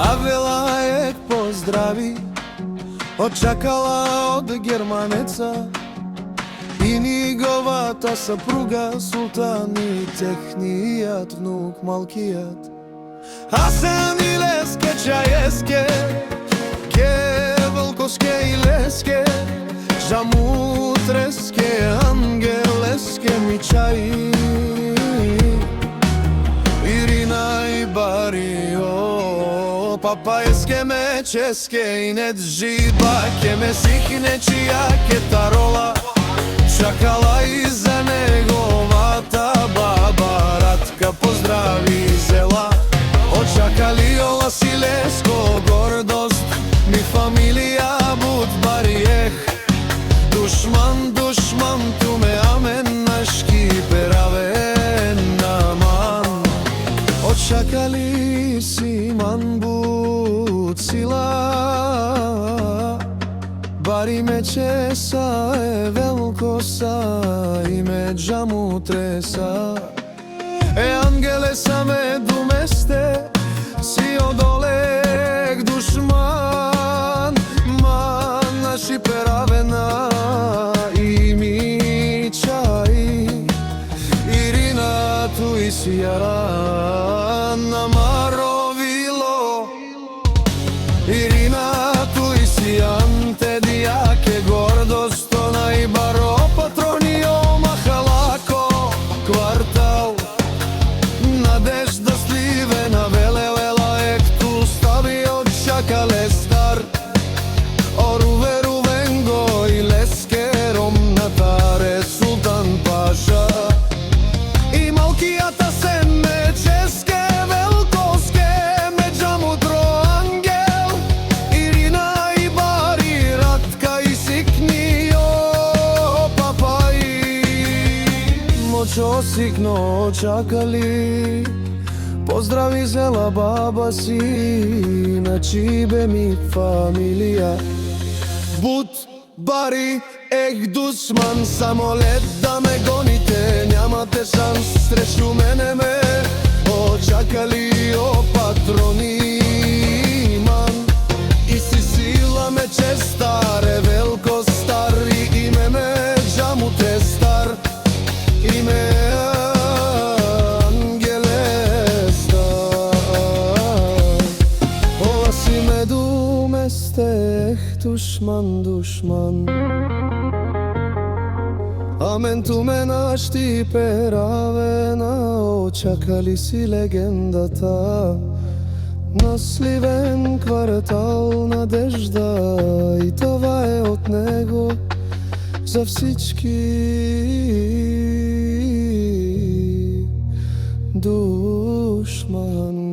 Авела е поздрави, очакала од германеца и неговата сапруга Султан и технијат внук малкијат. Асен и Леске Чајеске, ке Велкоске и Леске, Жамутреске, Ангелеске Мичаи, Ирина и Барио, Папаеске Меческе и Неджиба, ке ме сихне чија ке тарола, чакала и за неговата баба Радка поздрави зела. Очакали Ола Силеско гордост, ми фамилија буд бариех. Душман, душман, ту ме амен, нашки перавен наман. Очакали Симан буд сила, бари ме чеса е велкоса и ме Джамутреса. Ангелеса ме думесте, си одолег душман, ман наши перавена и Мичаи, Ирина ту и Сијаран намаровило, Ирина ту и Сијан те дијаке гордост, она и баро патронио махалако квартал. Надежда сливена велела ек ту стави очакале стар, Оруве Рувенго и Лескером натаре Султан Паша и малкијата се Меческе, Велкоске, Меджамутро Ангел, Ирина и Бари, Радка и Сикнио Папаи. Мочо сикно очакали, поздрави зела баба си, на чибе ми фамилија. Буд бари ех душман, само лед да ме гоните, нямате шанс срещу мене ме очакали о патрони ман. И си сила ме честаре, велко стар и име ме Джамуте стар, име душман, душман. Амен ту ме нашти перавена, очакали си легендата на сливен квартал надежда, и това е от него за всички. Душман.